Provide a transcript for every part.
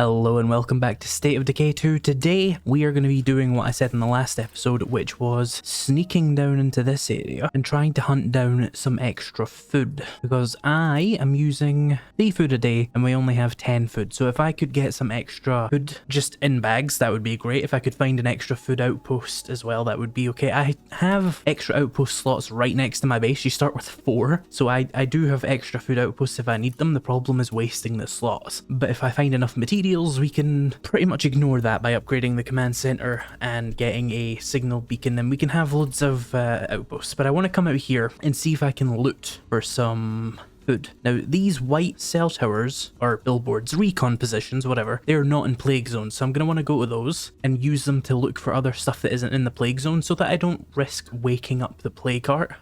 Hello and welcome back to State of Decay 2. Today we are going to be doing what I said in the last episode, which was sneaking down into this area and trying to hunt down some extra food, because I am using 3 food a day and we only have 10 food. So if I could get some extra food just in bags, that would be great. If I could find an extra food outpost as well, that would be okay. I have extra outpost slots right next to my base. You start with 4, so I do have extra food outposts if I need them. The problem is wasting the slots, but if I find enough materials, we can pretty much ignore that by upgrading the command center and getting a signal beacon, then we can have loads of outposts. But I want to come out here and see if I can loot for some food. Now, these white cell towers, or billboards, recon positions, whatever, they're not in plague zones, so I'm going to want to go to those and use them to look for other stuff that isn't in the plague zone so that I don't risk waking up the plague cart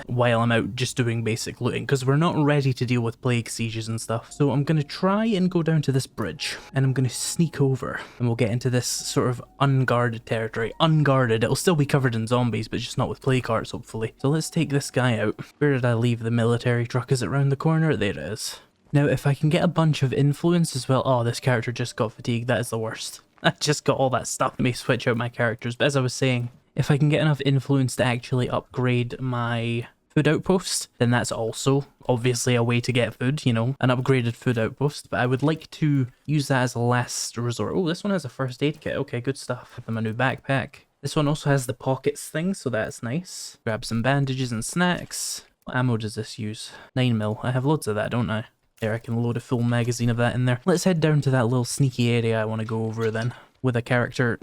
while I'm out just doing basic looting, because we're not ready to deal with plague sieges and stuff. So I'm going to try and go down to this bridge, and I'm going to sneak over, and we'll get into this sort of unguarded territory. Unguarded, it'll still be covered in zombies, but just not with plague carts, hopefully. So let's take this guy out. Where did I leave the military truck? Is it around the corner? There it is. Now, if I can get a bunch of influence as well. Oh, this character just got fatigued. That is the worst. I just got all that stuff. Let me switch out my characters. But as I was saying, if I can get enough influence to actually upgrade my food outpost, then that's also obviously a way to get food, you know, an upgraded food outpost. But I would like to use that as a last resort. Oh, this one has a first aid kit. Okay, good stuff. Give them a new backpack. This one also has the pockets thing, so that's nice. Grab some bandages and snacks. What ammo does this use? 9mm. I have loads of that, don't I? There, I can load a full magazine of that in there. Let's head down to that little sneaky area I want to go over then, with a character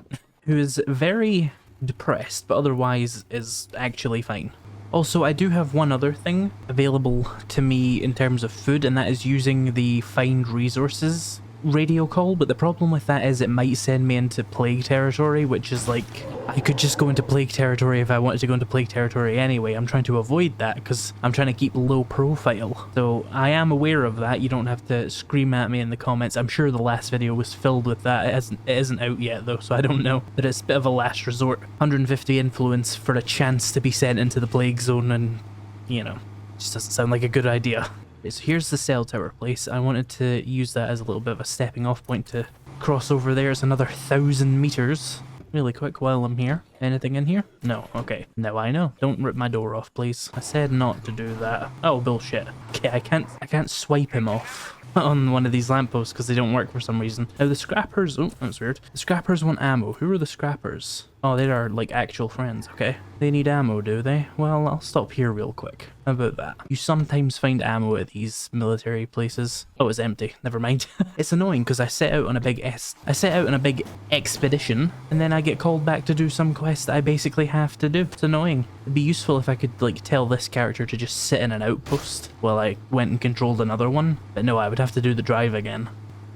who is very depressed, but otherwise is actually fine. Also, I do have one other thing available to me in terms of food, and that is using the find resources radio call, but the problem with that is it might send me into plague territory, which is like, I could just go into plague territory if I wanted to go into plague territory anyway. I'm trying to avoid that because I'm trying to keep low profile. So I am aware of that. You don't have to scream at me in the comments. I'm sure the last video was filled with that. It isn't out yet though, so I don't know. But it's a bit of a last resort. 150 influence for a chance to be sent into the plague zone, and you know, just doesn't sound like a good idea. So here's the cell tower place. I wanted to use that as a little bit of a stepping off point to cross over there. It's another 1,000 meters. Really quick while I'm here. Anything in here? No. Okay. Now I know. Don't rip my door off, please. I said not to do that. Oh, bullshit. Okay, I can't swipe him off on one of these lampposts because they don't work for some reason. Now the scrappers, oh, that's weird. The scrappers want ammo. Who are the scrappers? Oh, they are like actual friends, okay. They need ammo, do they? Well, I'll stop here real quick. How about that? You sometimes find ammo at these military places. Oh, it's empty. Never mind. It's annoying because I set out on a big expedition, and then I get called back to do some quest that I basically have to do. It's annoying. It'd be useful if I could like tell this character to just sit in an outpost while I went and controlled another one. But no, I would have to do the drive again.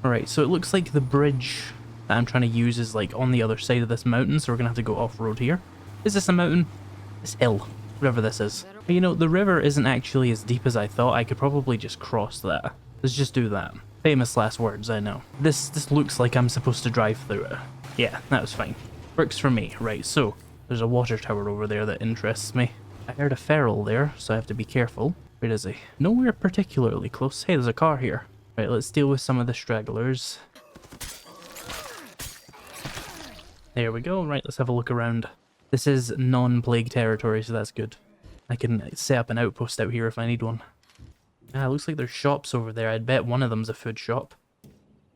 Alright, so it looks like the bridge that I'm trying to use is like on the other side of this mountain, so we're gonna have to go off-road here. Is this a mountain? It's hill, whatever this is. But you know, the river isn't actually as deep as I thought. I could probably just cross that. Let's just do that. Famous last words, I know. This looks like I'm supposed to drive through it. Yeah, that was fine. Works for me. Right, so there's a water tower over there that interests me. I heard a feral there, so I have to be careful. Where is he? Nowhere particularly close. Hey, there's a car here. Right, let's deal with some of the stragglers. There we go. Right, let's have a look around. This is non-plague territory, so that's good. I can set up an outpost out here if I need one. Ah, looks like there's shops over there. I'd bet one of them's a food shop.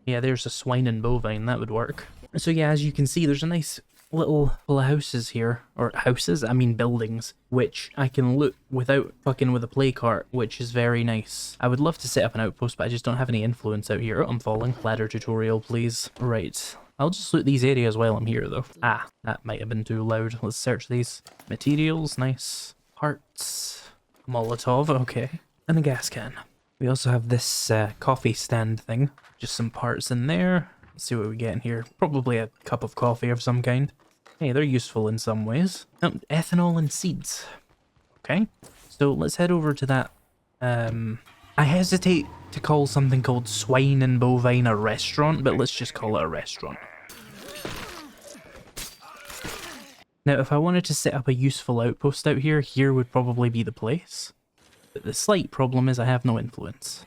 Yeah, there's a swine and bovine. That would work. So yeah, as you can see, there's a nice little full of houses here. Or houses? I mean buildings. Which I can loot without fucking with a play cart, which is very nice. I would love to set up an outpost, but I just don't have any influence out here. Oh, I'm falling. Ladder tutorial, please. Right. I'll just loot these areas while I'm here, though. Ah, that might have been too loud. Let's search these. Materials, nice. Parts. Molotov, okay. And a gas can. We also have this coffee stand thing. Just some parts in there. Let's see what we get in here. Probably a cup of coffee of some kind. Hey, they're useful in some ways. Oh, ethanol and seeds. Okay. So let's head over to that. I hesitate to call something called swine and bovine a restaurant, but let's just call it a restaurant. Now, if I wanted to set up a useful outpost out here, here would probably be the place. But the slight problem is I have no influence.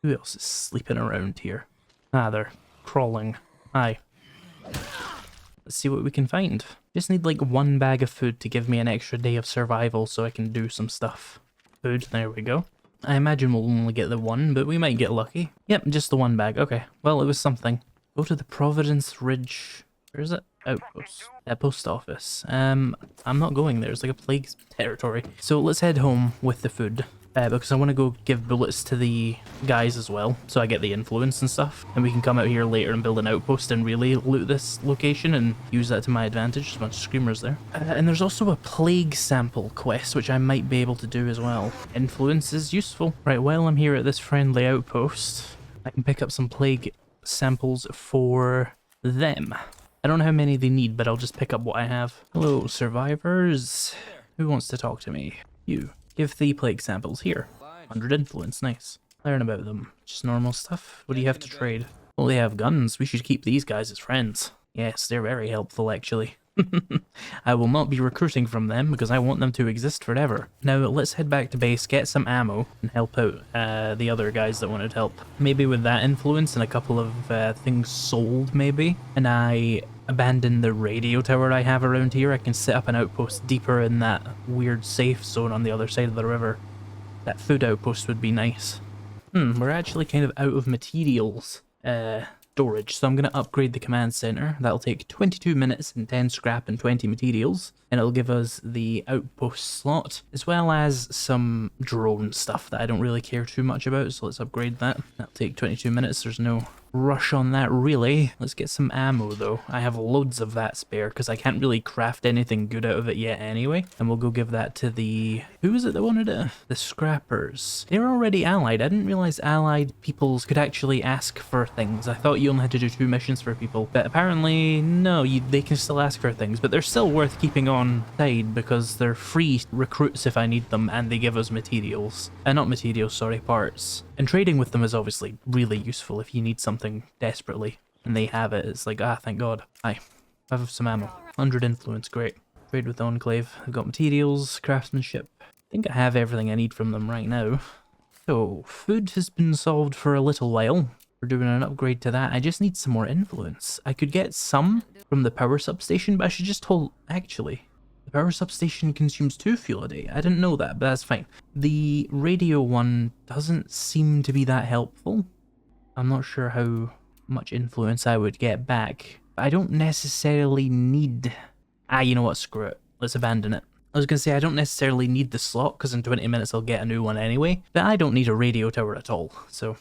Who else is sleeping around here? Ah, they're crawling. Aye. Let's see what we can find. Just need like one bag of food to give me an extra day of survival so I can do some stuff. Food, there we go. I imagine we'll only get the one, but we might get lucky. Yep, just the one bag. Okay, well, it was something. Go to the Providence Ridge. Where is it? Outpost. Post office. I'm not going there. It's like a plague territory. So let's head home with the food. Because I want to go give bullets to the guys as well, so I get the influence and stuff. And we can come out here later and build an outpost and really loot this location and use that to my advantage. There's a bunch of screamers there. And there's also a plague sample quest, which I might be able to do as well. Influence is useful. Right, while I'm here at this friendly outpost, I can pick up some plague samples for them. I don't know how many they need, but I'll just pick up what I have. Hello, survivors. Who wants to talk to me? You. Give the plague samples here. 100 influence, nice. Learn about them. Just normal stuff. What do you have to trade? Well, they have guns. We should keep these guys as friends. Yes, they're very helpful, actually. I will not be recruiting from them because I want them to exist forever. Now, let's head back to base, get some ammo, and help out the other guys that wanted help. Maybe with that influence and a couple of things sold, maybe, and I abandon the radio tower I have around here, I can set up an outpost deeper in that weird safe zone on the other side of the river. That food outpost would be nice. We're actually kind of out of materials. Storage, so I'm going to upgrade the command center. That'll take 22 minutes and 10 scrap and 20 materials, and it'll give us the outpost slot as well as some drone stuff that I don't really care too much about, so let's upgrade that. That'll take 22 minutes. There's no rush on that really. Let's get some ammo though. I have loads of that spare because I can't really craft anything good out of it yet anyway, and we'll go give that to the... who was it that wanted it? The scrappers. They're already allied. I didn't realize allied peoples could actually ask for things. I thought you only had to do 2 missions for people, but apparently no, they can still ask for things, but they're still worth keeping on side because they're free recruits if I need them, and they give us materials. Not materials, sorry, parts. And trading with them is obviously really useful if you need something desperately and they have it. It's like, ah, thank God. I have some ammo. 100 influence, great. Trade with the Enclave. I've got materials, craftsmanship. I think I have everything I need from them right now. So, food has been solved for a little while. We're doing an upgrade to that. I just need some more influence. I could get some from the power substation, but I should just hold... actually, the power substation consumes 2 fuel a day. I didn't know that, but that's fine. The radio one doesn't seem to be that helpful. I'm not sure how much influence I would get back. I don't necessarily need... you know what, screw it. Let's abandon it. I was going to say I don't necessarily need the slot because in 20 minutes I'll get a new one anyway, but I don't need a radio tower at all, so...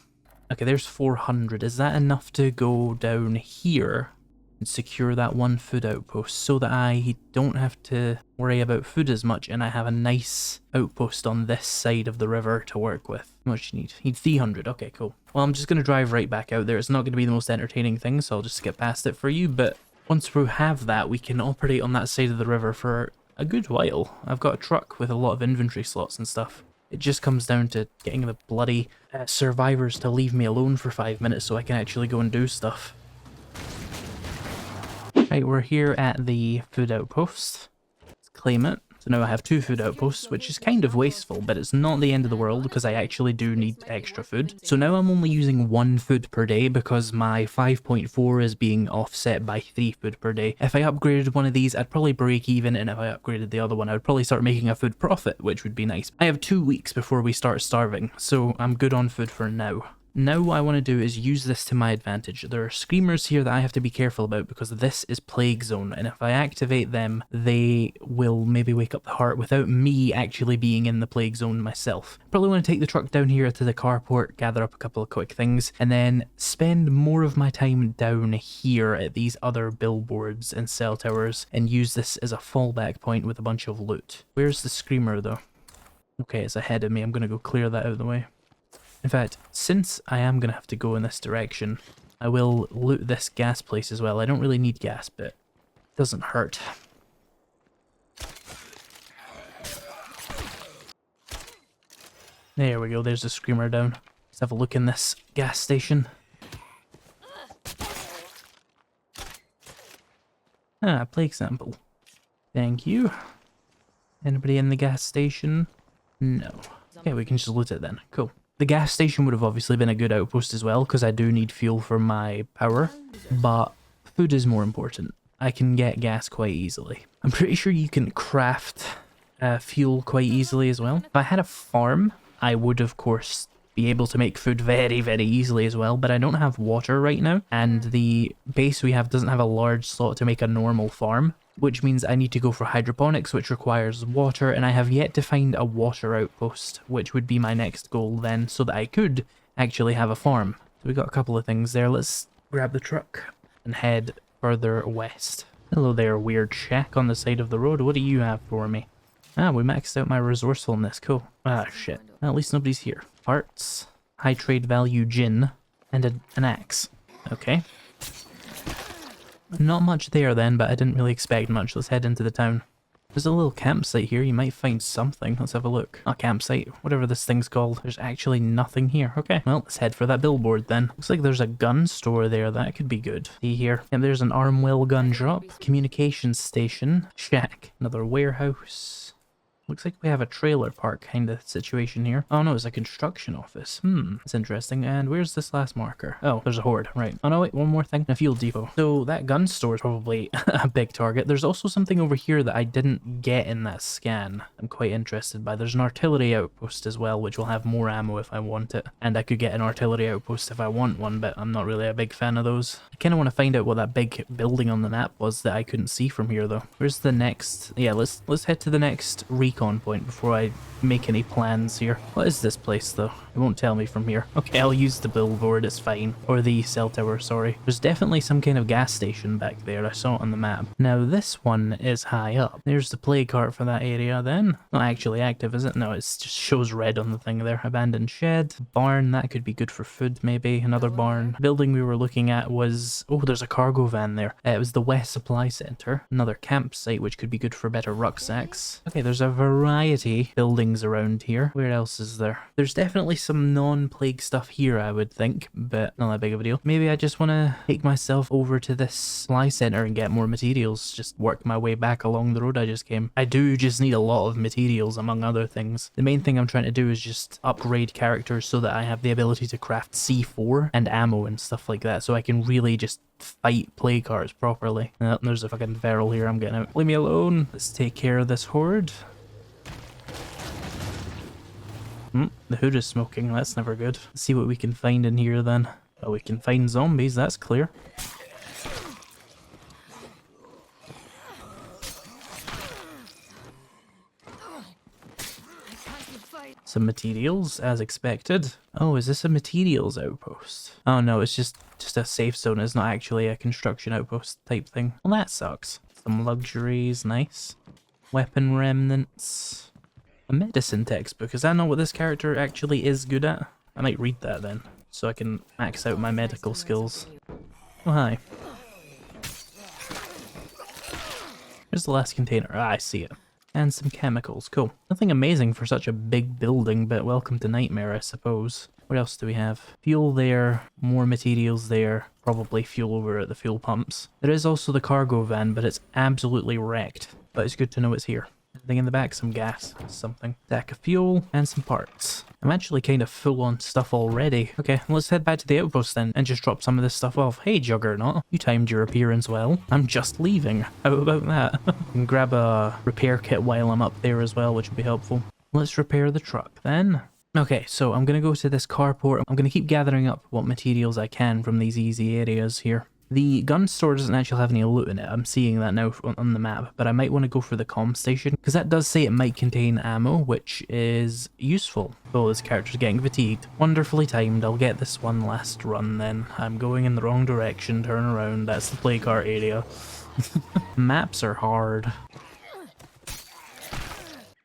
Okay, there's 400. Is that enough to go down here and secure that one food outpost so that I don't have to worry about food as much and I have a nice outpost on this side of the river to work with? How much do you need? You need 300. Okay, cool. Well, I'm just going to drive right back out there. It's not going to be the most entertaining thing, so I'll just skip past it for you, but once we have that, we can operate on that side of the river for a good while. I've got a truck with a lot of inventory slots and stuff. It just comes down to getting the bloody survivors to leave me alone for 5 minutes so I can actually go and do stuff. Right, we're here at the food outpost. Let's claim it. So now I have 2 food outposts, which is kind of wasteful, but it's not the end of the world because I actually do need extra food. So now I'm only using 1 food per day because my 5.4 is being offset by 3 food per day. If I upgraded one of these, I'd probably break even, and if I upgraded the other one, I would probably start making a food profit, which would be nice. I have 2 weeks before we start starving, so I'm good on food for now. Now what I want to do is use this to my advantage. There are screamers here that I have to be careful about because this is plague zone, and if I activate them, they will maybe wake up the heart without me actually being in the plague zone myself. Probably want to take the truck down here to the carport, gather up a couple of quick things, and then spend more of my time down here at these other billboards and cell towers and use this as a fallback point with a bunch of loot. Where's the screamer though? Okay, it's ahead of me. I'm going to go clear that out of the way. In fact, since I am going to have to go in this direction, I will loot this gas place as well. I don't really need gas, but it doesn't hurt. There we go, there's the screamer down. Let's have a look in this gas station. Ah, plague sample. Thank you. Anybody in the gas station? No. Okay, we can just loot it then. Cool. The gas station would have obviously been a good outpost as well, because I do need fuel for my power, but food is more important. I can get gas quite easily. I'm pretty sure you can craft fuel quite easily as well. If I had a farm, I would of course be able to make food very, very easily as well, but I don't have water right now, and the base we have doesn't have a large slot to make a normal farm, which means I need to go for hydroponics, which requires water, and I have yet to find a water outpost, which would be my next goal then, so that I could actually have a farm. So we got a couple of things there. Let's grab the truck and head further west. Hello there, weird shack on the side of the road. What do you have for me? Ah, we maxed out my resourcefulness. Cool. Ah, shit. Well, at least nobody's here. Parts, high trade value gin, and an axe. Okay. Not much there then, but I didn't really expect much. Let's head into the town. There's a little campsite here. You might find something. Let's have a look. A campsite, whatever this thing's called. There's actually nothing here. Okay, well, let's head for that billboard then. Looks like there's a gun store there. That could be good. See here. And there's an Armwell gun shop, communications station, shack, another warehouse. Looks like we have a trailer park kind of situation here. Oh no, it's a construction office. That's interesting. And where's this last marker? Oh, there's a horde, right. Oh no, wait, one more thing. A fuel depot. So that gun store is probably a big target. There's also something over here that I didn't get in that scan. I'm quite interested by. There's an artillery outpost as well, which will have more ammo if I want it. And I could get an artillery outpost if I want one, but I'm not really a big fan of those. I kind of want to find out what that big building on the map was that I couldn't see from here though. Where's the next? Yeah, let's head to the next recon point before I make any plans here. What is this place though? It won't tell me from here. Okay, I'll use the billboard, it's fine. Or the cell tower, sorry. There's definitely some kind of gas station back there. I saw it on the map. Now this one is high up. There's the play cart for that area then. Not actually active, is it? No, it just shows red on the thing there. Abandoned shed. Barn, that could be good for food maybe. Another barn. Building we were looking at was... Oh, there's a cargo van there. It was the West Supply Center. Another campsite, which could be good for better rucksacks. Okay, there's a variety buildings around here. Where else is there? There's definitely some non-plague stuff here, I would think, but not that big of a deal. Maybe I just want to take myself over to this supply center and get more materials, just work my way back along the road I just came. I do just need a lot of materials, among other things. The main thing I'm trying to do is just upgrade characters so that I have the ability to craft C4 and ammo and stuff like that, so I can really just fight play cards properly. There's a fucking feral here, I'm getting out. Leave me alone. Let's take care of this horde. The hood is smoking, that's never good. Let's see what we can find in here then. Oh, we can find zombies, that's clear. Some materials, as expected. Oh, is this a materials outpost? Oh no, it's just a safe zone. It's not actually a construction outpost type thing. Well, that sucks. Some luxuries, nice. Weapon remnants. A medicine textbook. Is that not what this character actually is good at? I might read that then, so I can max out my medical skills. Oh, hi. Here's the last container. Ah, I see it. And some chemicals. Cool. Nothing amazing for such a big building, but welcome to Nightmare, I suppose. What else do we have? Fuel there, more materials there, probably fuel over at the fuel pumps. There is also the cargo van, but it's absolutely wrecked. But it's good to know it's here. Anything in the back? Some gas, something. Stack of fuel, and some parts. I'm actually kind of full on stuff already. Okay, let's head back to the outpost then, and just drop some of this stuff off. Hey Juggernaut, you timed your appearance well. I'm just leaving. How about that? And grab a repair kit while I'm up there as well, which would be helpful. Let's repair the truck then. Okay, so I'm gonna go to this carport. I'm gonna keep gathering up what materials I can from these easy areas here. The gun store doesn't actually have any loot in it. I'm seeing that now on the map, but I might want to go for the comm station, because that does say it might contain ammo, which is useful. Oh, this character's getting fatigued. Wonderfully timed. I'll get this one last run then. I'm going in the wrong direction. Turn around. That's the play cart area. Maps are hard.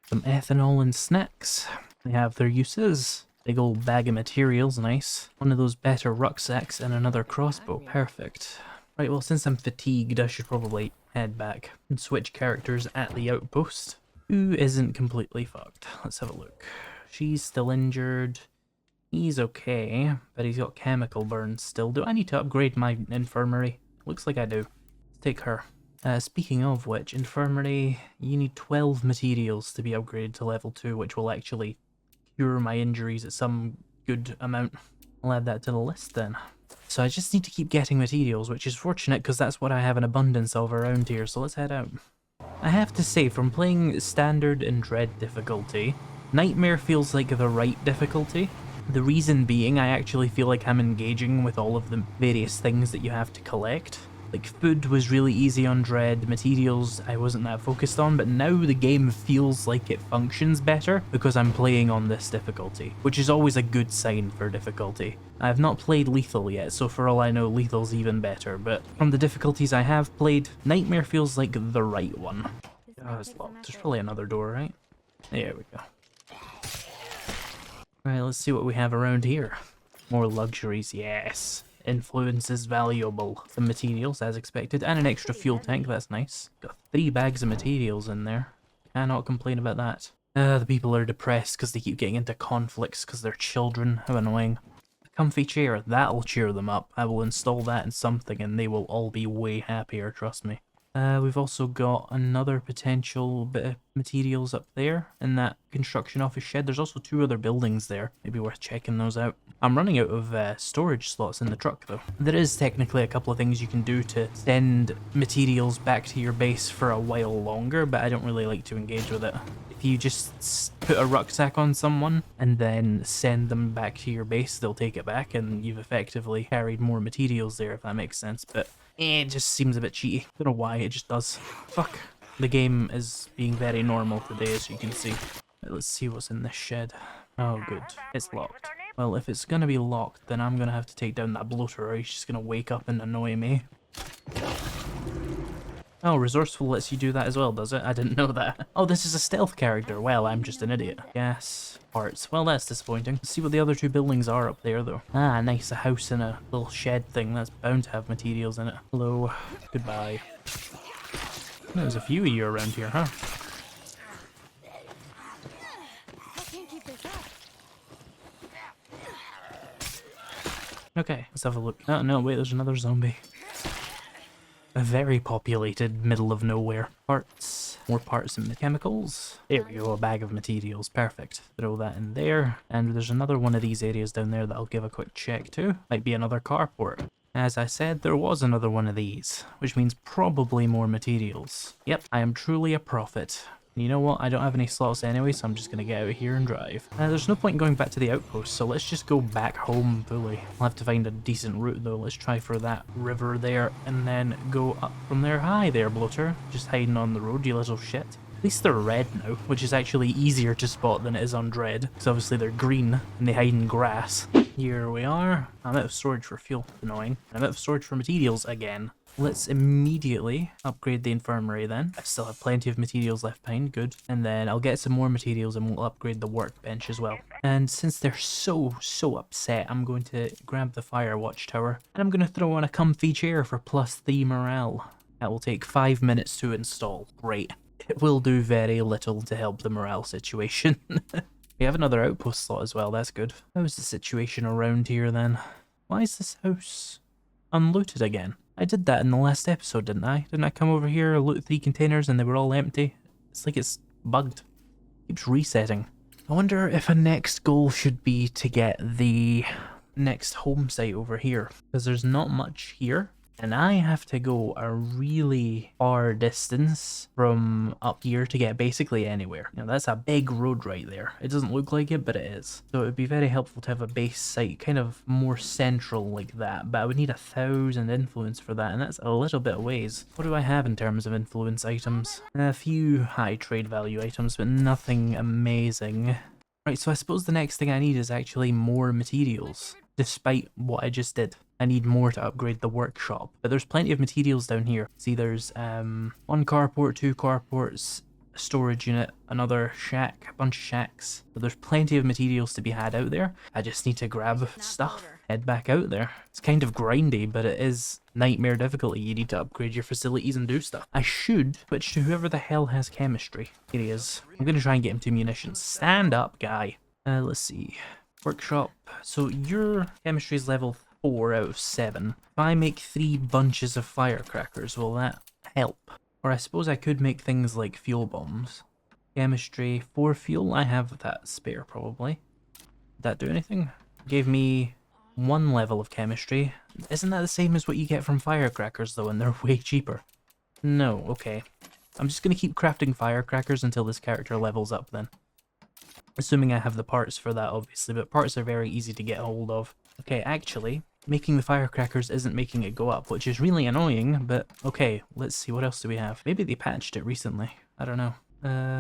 Some ethanol and snacks. They have their uses. Big old bag of materials, nice. One of those better rucksacks and another crossbow, perfect. Right, well, since I'm fatigued, I should probably head back and switch characters at the outpost. Who isn't completely fucked? Let's have a look. She's still injured. He's okay, but he's got chemical burns still. Do I need to upgrade my infirmary? Looks like I do. Let's take her. Speaking of which, infirmary, you need 12 materials to be upgraded to level 2, which will actually cure my injuries at some good amount. I'll add that to the list then. So I just need to keep getting materials, which is fortunate because that's what I have an abundance of around here, so let's head out. I have to say, from playing Standard and Dread difficulty, Nightmare feels like the right difficulty. The reason being, I actually feel like I'm engaging with all of the various things that you have to collect. Like, food was really easy on Dread, materials I wasn't that focused on, but now the game feels like it functions better because I'm playing on this difficulty, which is always a good sign for difficulty. I have not played Lethal yet, so for all I know, Lethal's even better, but from the difficulties I have played, Nightmare feels like the right one. Oh, it's locked. There's probably another door, right? There we go. Alright, let's see what we have around here. More luxuries, yes. Influence is valuable. Some materials, as expected, and an extra fuel tank, that's nice. Got 3 bags of materials in there. Cannot complain about that. The people are depressed because they keep getting into conflicts because they're children. How annoying. A comfy chair, that'll cheer them up. I will install that in something and they will all be way happier, trust me. We've also got another potential bit of materials up there in that construction office shed. There's also 2 other buildings there. Maybe worth checking those out. I'm running out of storage slots in the truck though. There is technically a couple of things you can do to send materials back to your base for a while longer, but I don't really like to engage with it. If you just put a rucksack on someone and then send them back to your base, they'll take it back and you've effectively carried more materials there, if that makes sense, but it just seems a bit cheaty. Don't know why, it just does. Fuck. The game is being very normal today, as you can see. Let's see what's in this shed. Oh, good. It's locked. Well, if it's gonna be locked, then I'm gonna have to take down that bloater or he's just gonna wake up and annoy me. Oh, resourceful lets you do that as well, does it? I didn't know that. Oh, this is a stealth character. Well, I'm just an idiot. Gas parts. Well, that's disappointing. Let's see what the other 2 buildings are up there, though. Ah, nice. A house and a little shed thing. That's bound to have materials in it. Hello. Goodbye. There's a few of you around here, huh? Okay, let's have a look. Oh, no, wait, there's another zombie. A very populated middle of nowhere. Parts. More parts and chemicals. There we go, a bag of materials. Perfect. Throw that in there. And there's another one of these areas down there that I'll give a quick check to. Might be another carport. As I said, there was another one of these, which means probably more materials. Yep, I am truly a prophet. You know what? I don't have any slots anyway, so I'm just going to get out of here and drive. There's no point in going back to the outpost, so let's just go back home fully. I'll have to find a decent route though. Let's try for that river there and then go up from there. Hi there, bloater. Just hiding on the road, you little shit. At least they're red now, which is actually easier to spot than it is on Dread, because obviously they're green and they hide in grass. Here we are. I'm out of storage for fuel. Annoying. I'm out of storage for materials again. Let's immediately upgrade the infirmary then. I still have plenty of materials left behind, good. And then I'll get some more materials and we'll upgrade the workbench as well. And since they're so upset, I'm going to grab the fire watchtower and I'm going to throw on a comfy chair for +3 morale. That will take 5 minutes to install. Great. It will do very little to help the morale situation. We have another outpost slot as well, that's good. How's the situation around here then? Why is this house unlooted again? I did that in the last episode, didn't I? Didn't I come over here, loot 3 containers and they were all empty? It's like it's bugged. Keeps resetting. I wonder if a next goal should be to get the next home site over here. Because there's not much here. And I have to go a really far distance from up here to get basically anywhere. Now that's a big road right there. It doesn't look like it, but it is. So it would be very helpful to have a base site kind of more central like that. But I would need 1,000 influence for that, and that's a little bit of ways. What do I have in terms of influence items? A few high trade value items, but nothing amazing. Right, so I suppose the next thing I need is actually more materials. Despite what I just did. I need more to upgrade the workshop. But there's plenty of materials down here. See, there's 1 carport, 2 carports, a storage unit, another shack, a bunch of shacks. So there's plenty of materials to be had out there. I just need to grab stuff, head back out there. It's kind of grindy, but it is nightmare difficulty. You need to upgrade your facilities and do stuff. I should switch to whoever the hell has chemistry. Here he is. I'm going to try and get him to munitions. Stand up, guy. Let's see. Workshop. So your chemistry is level 4 out of 7. If I make 3 bunches of firecrackers, will that help? Or I suppose I could make things like fuel bombs. Chemistry, 4 fuel, I have that spare probably. Did that do anything? Gave me 1 level of chemistry. Isn't that the same as what you get from firecrackers though, and they're way cheaper? No, okay. I'm just gonna keep crafting firecrackers until this character levels up then. Assuming I have the parts for that, obviously, but parts are very easy to get hold of. Okay, actually, making the firecrackers isn't making it go up, which is really annoying, but okay, let's see, what else do we have? Maybe they patched it recently. I don't know.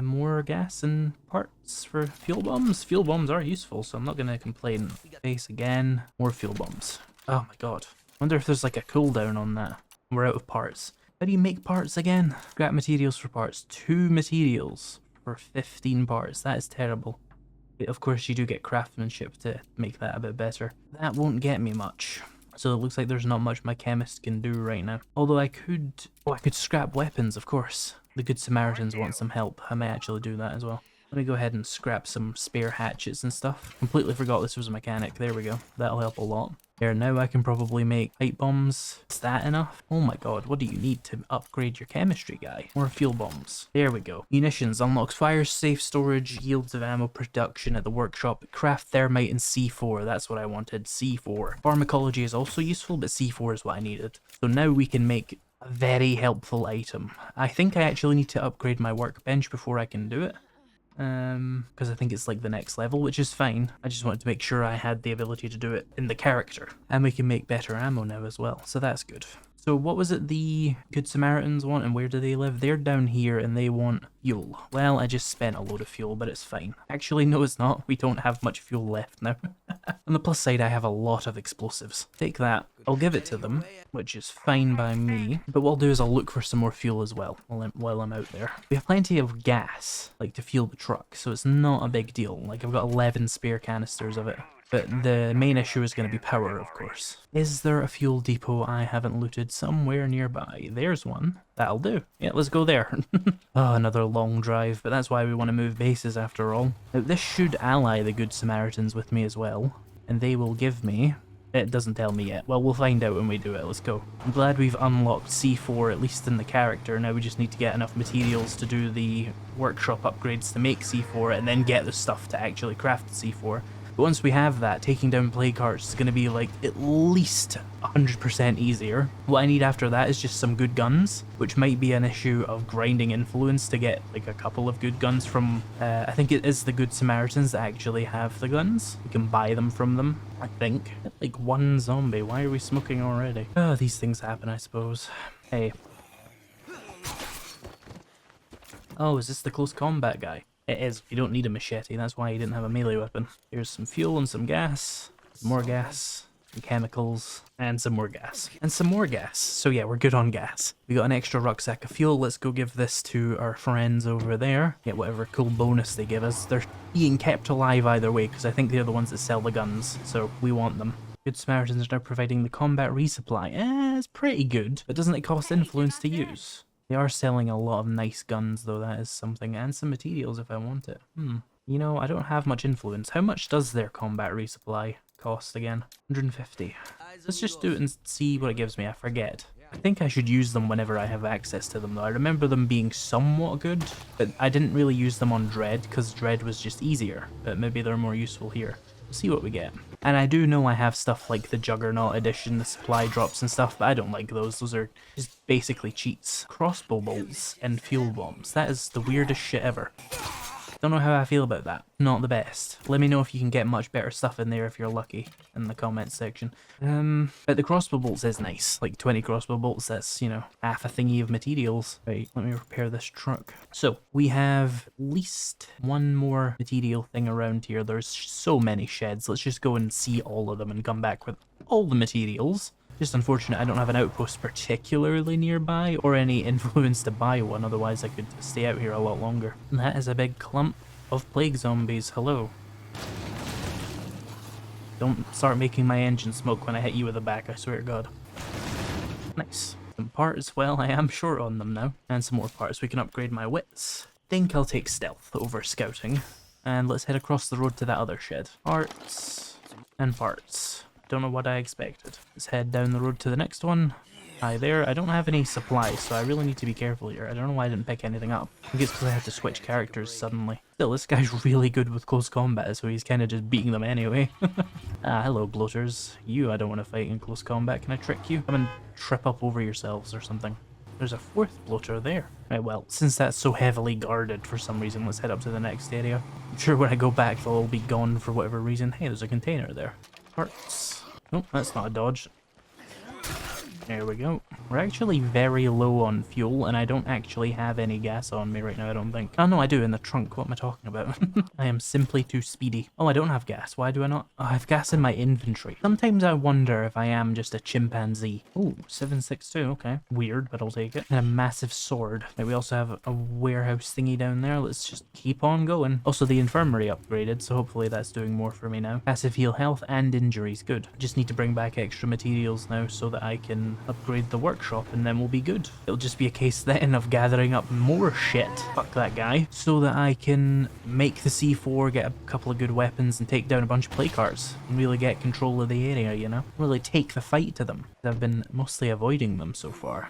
More gas and parts for fuel bombs? Fuel bombs are useful, so I'm not gonna complain. Base again. More fuel bombs. Oh my god. Wonder if there's like a cooldown on that. We're out of parts. How do you make parts again? Scrap materials for parts. 2 materials for 15 parts. That is terrible. But of course you do get craftsmanship to make that a bit better. That won't get me much. So it looks like there's not much my chemist can do right now. Although I could... Oh, I could scrap weapons, of course. The Good Samaritans want some help. I may actually do that as well. Let me go ahead and scrap some spare hatchets and stuff. Completely forgot this was a mechanic. There we go. That'll help a lot. Here, now I can probably make pipe bombs. Is that enough? Oh my god, what do you need to upgrade your chemistry guy? More fuel bombs. There we go. Munitions unlocks fire safe storage, yields of ammo production at the workshop, craft thermite and C4. That's what I wanted, C4. Pharmacology is also useful, but C4 is what I needed. So now we can make a very helpful item. I think I actually need to upgrade my workbench before I can do it. Because I think it's like the next level, which is fine. I just wanted to make sure I had the ability to do it in the character. And we can make better ammo now as well, so that's good. So what was it the Good Samaritans want, and where do they live? They're down here and they want fuel. Well, I just spent a load of fuel, but it's fine. Actually, no it's not. We don't have much fuel left now. On the plus side, I have a lot of explosives. Take that. I'll give it to them, which is fine by me. But what I'll do is I'll look for some more fuel as well while I'm out there. We have plenty of gas, like to fuel the truck, so it's not a big deal. Like I've got 11 spare canisters of it. But the main issue is going to be power, of course. Is there a fuel depot I haven't looted somewhere nearby? There's one. That'll do. Yeah, let's go there. Oh, another long drive, but that's why we want to move bases after all. Now, this should ally the Good Samaritans with me as well, and they will give me... It doesn't tell me yet. Well, we'll find out when we do it. Let's go. I'm glad we've unlocked C4, at least in the character. Now we just need to get enough materials to do the workshop upgrades to make C4, and then get the stuff to actually craft the C4. But once we have that, taking down plague hearts is going to be like at least 100% easier. What I need after that is just some good guns, which might be an issue of grinding influence to get like a couple of good guns from, I think it is the Good Samaritans that actually have the guns. You can buy them from them, I think. Like 1 zombie, why are we smoking already? Oh, these things happen, I suppose. Hey. Oh, is this the close combat guy? It is. You don't need a machete, that's why you didn't have a melee weapon. Here's some fuel and some gas. More gas. Some chemicals. And some more gas. And some more gas. So yeah, we're good on gas. We got an extra rucksack of fuel. Let's go give this to our friends over there. Get whatever cool bonus they give us. They're being kept alive either way, because I think they're the ones that sell the guns. So we want them. Good Samaritans are now providing the combat resupply. It's pretty good. But doesn't it cost influence to use? They are selling a lot of nice guns though, that is something, and some materials if I want it. You know, I don't have much influence. How much does their combat resupply cost again? 150. Let's just do it and see what it gives me, I forget. I think I should use them whenever I have access to them though. I remember them being somewhat good, but I didn't really use them on Dread, because Dread was just easier, but maybe they're more useful here. We'll see what we get. And I do know I have stuff like the Juggernaut edition, the supply drops and stuff, but I don't like those. Those are just basically cheats. Crossbow bolts and fuel bombs. That is the weirdest shit ever. Don't know how I feel about that. Not the best. Let me know if you can get much better stuff in there if you're lucky in the comments section. But the crossbow bolts is nice. Like 20 crossbow bolts, that's, you know, half a thingy of materials. Right, let me repair this truck. So, we have at least 1 more material thing around here. There's so many sheds. Let's just go and see all of them and come back with all the materials. Just unfortunate I don't have an outpost particularly nearby, or any influence to buy one, otherwise I could stay out here a lot longer. And that is a big clump of plague zombies. Hello. Don't start making my engine smoke when I hit you with the back, I swear to God. Nice. Some parts, well, I am short on them now. And some more parts. We can upgrade my wits. Think I'll take stealth over scouting. And let's head across the road to that other shed. Parts and parts. Don't know what I expected. Let's head down the road to the next one. Hi there. I don't have any supplies, so I really need to be careful here. I don't know why I didn't pick anything up. I think it's because I had to switch characters suddenly. Still, this guy's really good with close combat, so he's kind of just beating them anyway. Ah, hello, bloaters. You, I don't want to fight in close combat. Can I trick you? Come and trip up over yourselves or something. There's a fourth bloater there. Right, well, since that's so heavily guarded for some reason, let's head up to the next area. I'm sure when I go back, they'll all be gone for whatever reason. Hey, there's a container there. Parts. Oh, that's not a dodge. There we go. We're actually very low on fuel, and I don't actually have any gas on me right now, I don't think. Oh, no, I do, in the trunk. What am I talking about? I am simply too speedy. Oh, I don't have gas. Why do I not? Oh, I have gas in my inventory. Sometimes I wonder if I am just a chimpanzee. Oh, 762, okay. Weird, but I'll take it. And a massive sword. Right, we also have a warehouse thingy down there. Let's just keep on going. Also, the infirmary upgraded, so hopefully that's doing more for me now. Passive heal health and injuries. Good. Just need to bring back extra materials now so that I can upgrade the workshop, and then we'll be good. It'll just be a case then of gathering up more shit, fuck that guy, so that I can make the C4, get a couple of good weapons, and take down a bunch of play cards, and really get control of the area, you know? Really take the fight to them. I've been mostly avoiding them so far.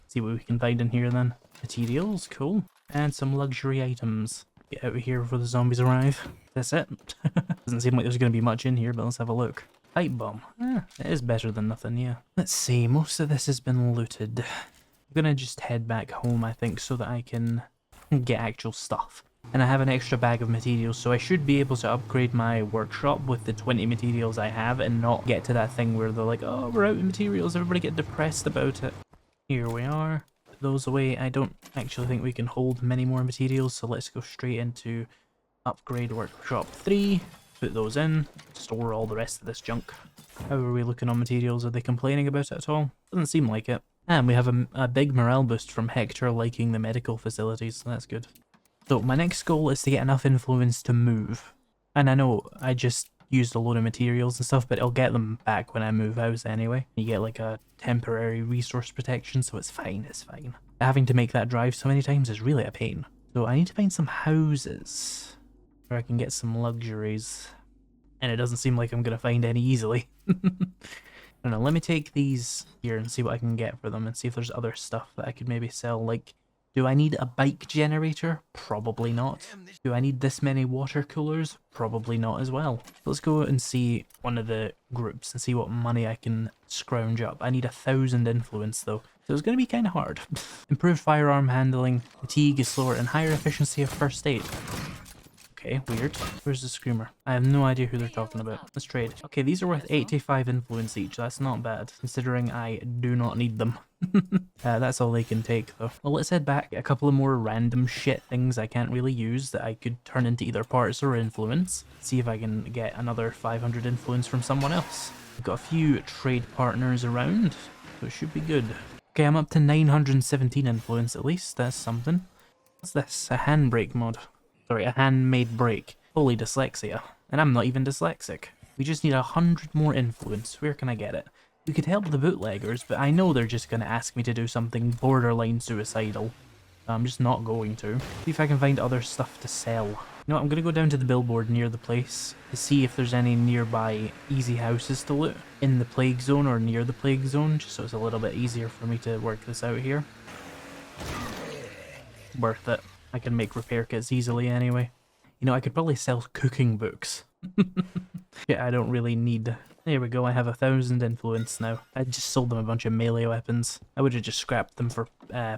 See what we can find in here then. Materials, cool. And some luxury items. Get out of here before the zombies arrive. That's it. Doesn't seem like there's going to be much in here, but let's have a look. Pipe bomb. It is better than nothing, yeah. Let's see, most of this has been looted. I'm gonna just head back home, I think, so that I can get actual stuff. And I have an extra bag of materials, so I should be able to upgrade my workshop with the 20 materials I have and not get to that thing where they're like, oh, we're out of materials, everybody get depressed about it. Here we are. Put those away. I don't actually think we can hold many more materials, so let's go straight into upgrade workshop 3. Put those in, store all the rest of this junk. How are we looking on materials? Are they complaining about it at all? Doesn't seem like it. And we have a big morale boost from Hector liking the medical facilities, so that's good. So my next goal is to get enough influence to move. And I know I just used a load of materials and stuff, but I'll get them back when I move house anyway. You get like a temporary resource protection, so it's fine, it's fine. Having to make that drive so many times is really a pain. So I need to find some houses where I can get some luxuries, and it doesn't seem like I'm gonna find any easily. I don't know, let me take these here and see what I can get for them and see if there's other stuff that I could maybe sell. Like, do I need a bike generator? Probably not. Do I need this many water coolers? Probably not as well. Let's go and see one of the groups and see what money I can scrounge up. I need 1,000 influence though, so it's going to be kind of hard. Improved firearm handling, fatigue is slower, and higher efficiency of first aid. Okay, weird. Where's the screamer? I have no idea who they're talking about. Let's trade. Okay, these are worth 85 influence each. That's not bad, considering I do not need them. That's all they can take, though. Well, let's head back. A couple of more random shit things I can't really use that I could turn into either parts or influence. See if I can get another 500 influence from someone else. I've got a few trade partners around, so it should be good. Okay, I'm up to 917 influence at least. That's something. What's this? A handbrake mod. Sorry, a handmade brake. Holy dyslexia. And I'm not even dyslexic. We just need 100 more influence. Where can I get it? We could help the bootleggers, but I know they're just going to ask me to do something borderline suicidal. I'm just not going to. See if I can find other stuff to sell. You know what, I'm going to go down to the billboard near the place to see if there's any nearby easy houses to loot in the plague zone or near the plague zone, just so it's a little bit easier for me to work this out here. Worth it. I can make repair kits easily anyway. You know, I could probably sell cooking books. Yeah, I don't really need... There we go, I have 1,000 influence now. I just sold them a bunch of melee weapons. I would have just scrapped them for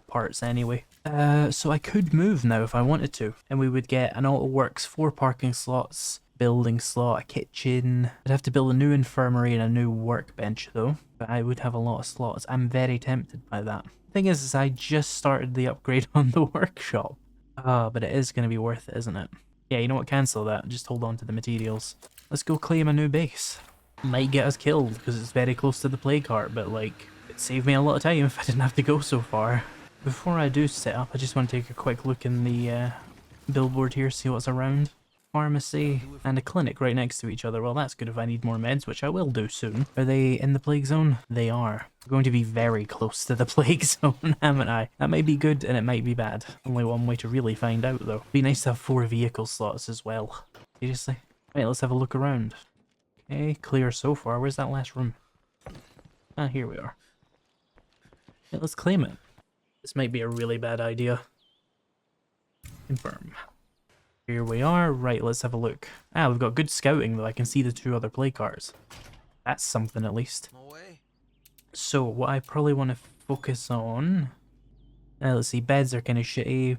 parts anyway. So I could move now if I wanted to. And we would get an auto works, 4 parking slots, building slot, a kitchen. I'd have to build a new infirmary and a new workbench though. But I would have a lot of slots. I'm very tempted by that. Thing is I just started the upgrade on the workshop. But it is going to be worth it, isn't it? Yeah, you know what, cancel that. Just hold on to the materials. Let's go claim a new base. Might get us killed because it's very close to the plague heart, but like, it saved me a lot of time if I didn't have to go so far. Before I do set up, I just want to take a quick look in the billboard here, see what's around. Pharmacy and a clinic right next to each other. Well, that's good if I need more meds, which I will do soon. Are they in the plague zone? They are. We're going to be very close to the plague zone, haven't I? That might be good and it might be bad. Only one way to really find out, though. Be nice to have 4 vehicle slots as well. Seriously? Right, let's have a look around. Okay, clear so far. Where's that last room? Ah, here we are. Yeah, let's claim it. This might be a really bad idea. Confirm. Here we are. Right, let's have a look. Ah, we've got good scouting though. I can see the 2 other play cards. That's something at least. No way. So what I probably want to focus on... let's see, beds are kind of shitty.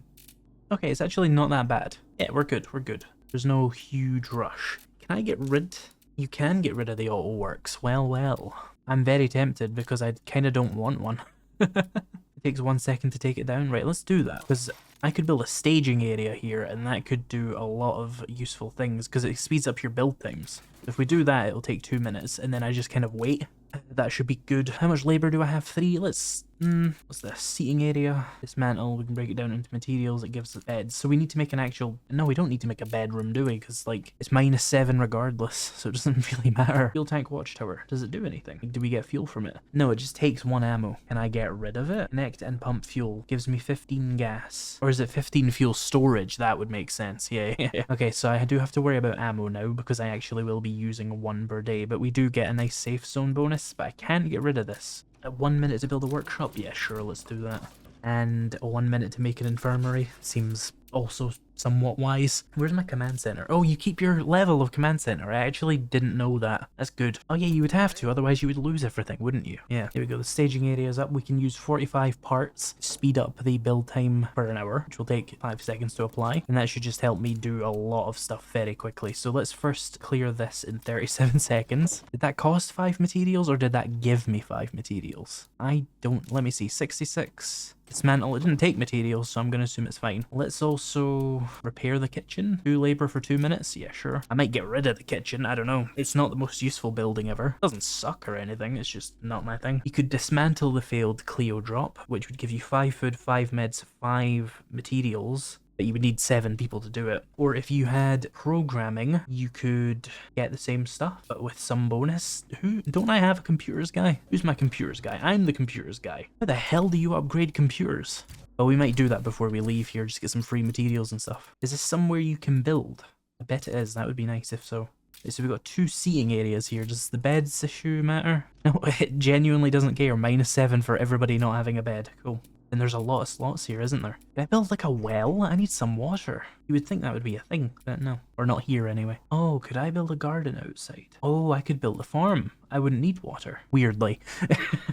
Okay, it's actually not that bad. Yeah, we're good, we're good. There's no huge rush. Can I get rid... You can get rid of the auto works. Well, well. I'm very tempted because I kind of don't want one. It takes 1 second to take it down. Right, let's do that. Because I could build a staging area here and that could do a lot of useful things because it speeds up your build times. If we do that, it'll take 2 minutes and then I just kind of wait. That should be good. How much labor do I have? 3? Let's... what's this? Seating area. Dismantle. We can break it down into materials. It gives us beds. So we need to make an actual... No, we don't need to make a bedroom, do we? Because, like, it's -7 regardless, so it doesn't really matter. Fuel tank watchtower. Does it do anything? Do we get fuel from it? No, it just takes 1 ammo. Can I get rid of it? Connect and pump fuel. Gives me 15 gas. Or is it 15 fuel storage? That would make sense. Yeah. Okay, so I do have to worry about ammo now because I actually will be using 1 per day, but we do get a nice safe zone bonus. But I can't get rid of this. 1 minute to build a workshop? Yeah, sure, let's do that. And 1 minute to make an infirmary. Seems also somewhat wise. Where's my command center? Oh, you keep your level of command center. I actually didn't know that. That's good. Oh yeah, you would have to, otherwise you would lose everything, wouldn't you? Yeah, here we go. The staging area is up. We can use 45 parts, speed up the build time for an hour, which will take 5 seconds to apply. And that should just help me do a lot of stuff very quickly. So let's first clear this in 37 seconds. Did that cost 5 materials or did that give me 5 materials? I don't... Let me see. 66. Dismantle. It didn't take materials, so I'm going to assume it's fine. Let's also repair the kitchen. 2 labor for 2 minutes. Yeah, sure. I might get rid of the kitchen. I don't know. It's not the most useful building ever. It doesn't suck or anything. It's just not my thing. You could dismantle the failed Cleo drop, which would give you 5 food, 5 meds, 5 materials. But you would need 7 people to do it. Or if you had programming, you could get the same stuff, but with some bonus. Don't I have a computers guy? Who's my computers guy? I'm the computers guy. How the hell do you upgrade computers? Well, we might do that before we leave here, just get some free materials and stuff. Is this somewhere you can build? I bet it is. That would be nice if so. Okay, so we've got 2 seating areas here. Does the beds issue matter? No, it genuinely doesn't care. -7 for everybody not having a bed. Cool. And there's a lot of slots here, isn't there? Can I build like a well? I need some water. You would think that would be a thing, but no. Or not here anyway. Oh, could I build a garden outside? Oh, I could build a farm. I wouldn't need water. Weirdly.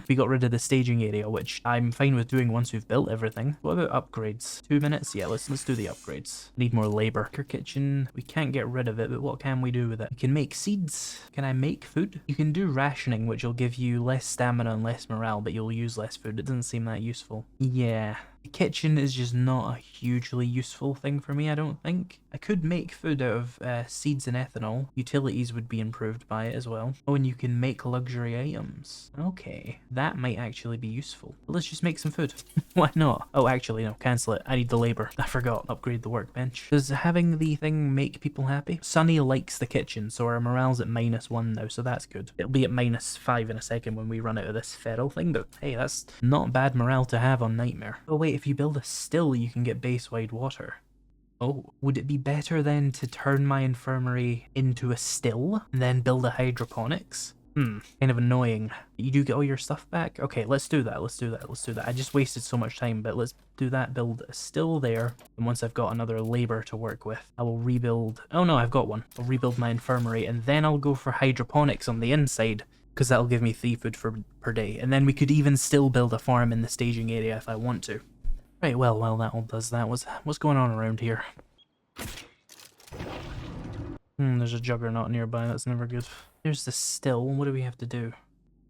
We got rid of the staging area, which I'm fine with doing once we've built everything. What about upgrades? 2 minutes? Yeah, let's do the upgrades. Need more labor. Your kitchen, we can't get rid of it, but what can we do with it? You can make seeds. Can I make food? You can do rationing, which will give you less stamina and less morale, but you'll use less food. It doesn't seem that useful. Yeah. The kitchen is just not a hugely useful thing for me, I don't think. I could make food out of seeds and ethanol. Utilities would be improved by it as well. Oh, and you can make luxury items. Okay, that might actually be useful. But let's just make some food. Why not? Oh, actually, no, cancel it. I need the labor. I forgot. Upgrade the workbench. Does having the thing make people happy? Sunny likes the kitchen, so our morale's at -1 now, so that's good. It'll be at -5 in a second when we run out of this feral thing, but hey, that's not bad morale to have on Nightmare. Oh wait, if you build a still, you can get base-wide water. Oh, would it be better then to turn my infirmary into a still and then build a hydroponics? Kind of annoying. You do get all your stuff back? Okay, let's do that, let's do that, let's do that. I just wasted so much time, but let's do that. Build a still there, and once I've got another labor to work with, I will rebuild... Oh no, I've got one. I'll rebuild my infirmary, and then I'll go for hydroponics on the inside, because that'll give me 3 food per day. And then we could even still build a farm in the staging area if I want to. Right, well, that all does that. What's going on around here? There's a juggernaut nearby, that's never good. There's the still, what do we have to do?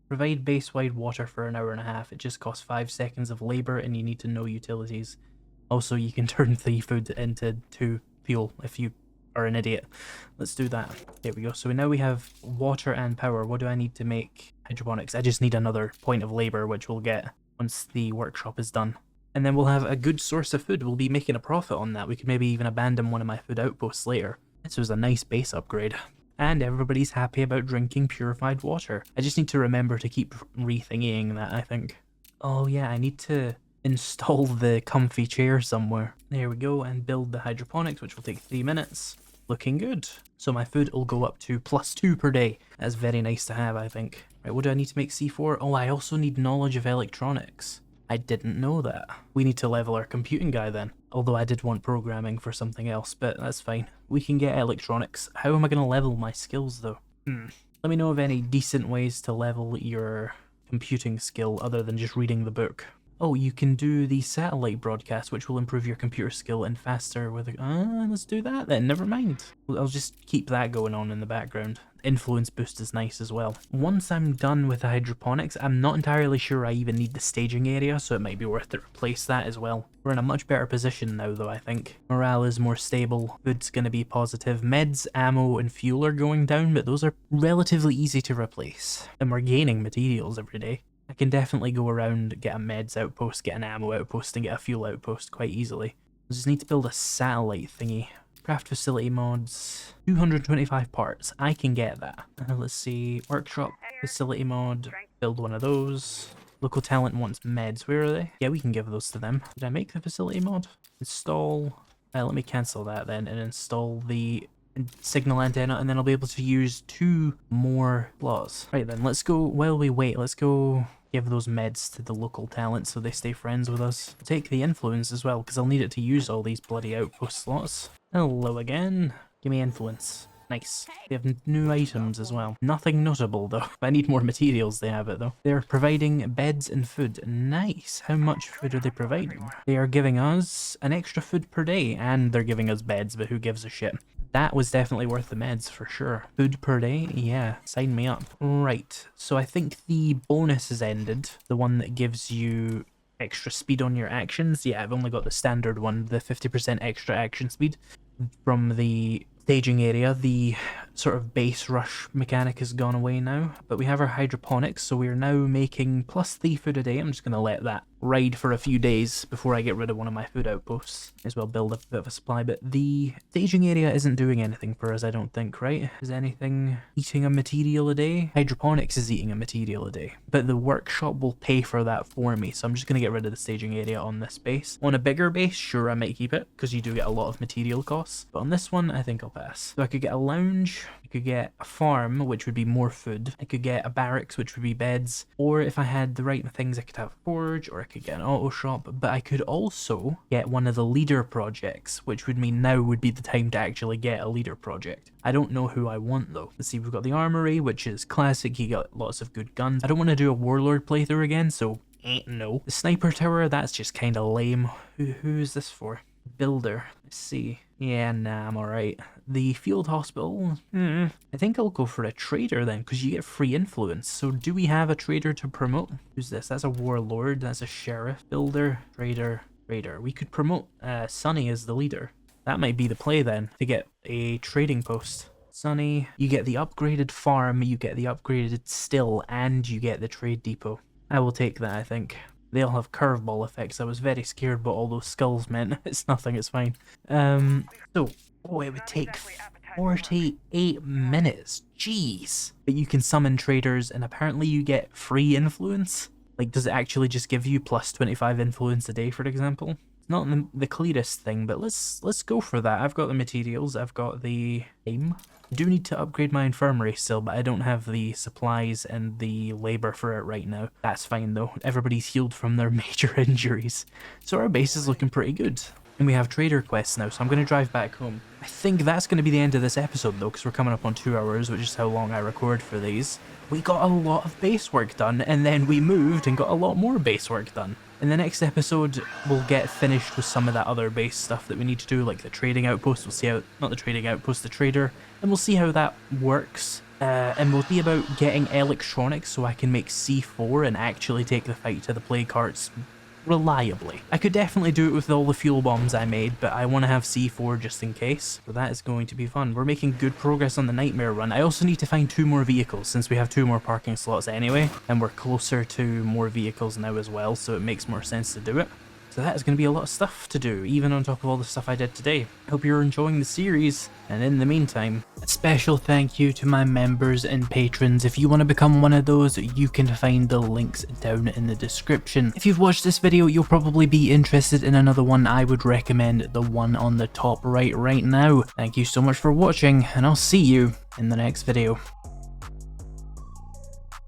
Provide base-wide water for an hour and a half. It just costs 5 seconds of labor and you need to know utilities. Also, you can turn 3 food into 2 fuel if you are an idiot. Let's do that. There we go. So now we have water and power. What do I need to make hydroponics? I just need another point of labor, which we'll get once the workshop is done. And then we'll have a good source of food. We'll be making a profit on that. We could maybe even abandon one of my food outposts later. This was a nice base upgrade. And everybody's happy about drinking purified water. I just need to remember to keep rethinking that, I think. Oh yeah, I need to install the comfy chair somewhere. There we go, and build the hydroponics, which will take 3 minutes. Looking good. So my food will go up to +2 per day. That's very nice to have, I think. Right, what do I need to make C4? Oh, I also need knowledge of electronics. I didn't know that. We need to level our computing guy then. Although I did want programming for something else, but that's fine. We can get electronics. How am I going to level my skills though? Let me know of any decent ways to level your computing skill other than just reading the book. Oh, you can do the satellite broadcast, which will improve your computer skill and faster with a... let's do that then, never mind. I'll just keep that going on in the background. Influence boost is nice as well. Once I'm done with the hydroponics, I'm not entirely sure I even need the staging area, so it might be worth to replace that as well. We're in a much better position now though, I think. Morale is more stable, food's gonna be positive. Meds, ammo, and fuel are going down, but those are relatively easy to replace. And we're gaining materials every day. I can definitely go around, get a meds outpost, get an ammo outpost, and get a fuel outpost quite easily. I just need to build a satellite thingy. Craft facility mods, 225 parts. I can get that. Let's see, workshop, facility mod, build one of those. Local talent wants meds. Where are they? Yeah, we can give those to them. Did I make the facility mod? Install. Let me cancel that then and install the signal antenna, and then I'll be able to use 2 more laws. Right then, let's go, while we wait, let's go give those meds to the local talent so they stay friends with us. Take the influence as well, because I'll need it to use all these bloody outpost slots. Hello again. Give me influence. Nice. They have new items as well. Nothing notable though. If I need more materials, they have it though. They're providing beds and food. Nice. How much food are they providing? They are giving us an extra food per day, and they're giving us beds, but who gives a shit? That was definitely worth the meds for sure. Food per day? Yeah, sign me up. Right, so I think the bonus has ended. The one that gives you extra speed on your actions. Yeah, I've only got the standard one, the 50% extra action speed from the staging area. The sort of base rush mechanic has gone away now, but we have our hydroponics, so we are now making +3 food a day. I'm just going to let that ride for a few days before I get rid of one of my food outposts. May as well build up a bit of a supply, but the staging area isn't doing anything for us, I don't think, right? Is anything eating a material a day? Hydroponics is eating a material a day, but the workshop will pay for that for me, so I'm just going to get rid of the staging area on this base. On a bigger base, sure, I might keep it, because you do get a lot of material costs, but on this one, I think I'll pass. So I could get a lounge, I could get a farm, which would be more food, I could get a barracks, which would be beds, or if I had the right things, I could have a forge, or I could get an auto shop, but I could also get one of the leader projects, which would mean now would be the time to actually get a leader project. I don't know who I want though. Let's see, we've got the armory, which is classic, you got lots of good guns. I don't want to do a warlord playthrough again, so no. The sniper tower, that's just kind of lame. Who is this for? Builder. Let's see. Yeah, nah, I'm alright. The field hospital, I think I'll go for a trader then, because you get free influence. So do we have a trader to promote? Who's this? That's a warlord, that's a sheriff. Builder, trader, raider. We could promote Sunny as the leader. That might be the play then, to get a trading post. Sunny, you get the upgraded farm, you get the upgraded still, and you get the trade depot. I will take that, I think. They'll have curveball effects. I was very scared what all those skulls meant. It's nothing, it's fine. So, oh, it would take 48 minutes. Jeez. But you can summon traders, and apparently you get free influence. Like, does it actually just give you plus 25 influence a day, for example? It's not the clearest thing, but let's go for that. I've got the materials, I've got the aim. I do need to upgrade my infirmary still, but I don't have the supplies and the labor for it right now. That's fine though. Everybody's healed from their major injuries. So our base is looking pretty good. And we have trader quests now, so I'm going to drive back home. I think that's going to be the end of this episode though, because we're coming up on 2 hours, which is how long I record for these. We got a lot of base work done, and then we moved and got a lot more base work done. In the next episode, we'll get finished with some of that other base stuff that we need to do, like the trading outpost. We'll see how, not the trading outpost, the trader, and we'll see how that works. And we'll be about getting electronics so I can make C4 and actually take the fight to the plague carts reliably. I could definitely do it with all the fuel bombs I made, but I want to have C4 just in case. So that is going to be fun. We're making good progress on the nightmare run. I also need to find 2 more vehicles since we have 2 more parking slots anyway, and we're closer to more vehicles now as well, so it makes more sense to do it. So that is going to be a lot of stuff to do, even on top of all the stuff I did today. Hope you're enjoying the series, and in the meantime, a special thank you to my members and patrons. If you want to become one of those, you can find the links down in the description. If you've watched this video, you'll probably be interested in another one. I would recommend the one on the top right now. Thank you so much for watching, and I'll see you in the next video.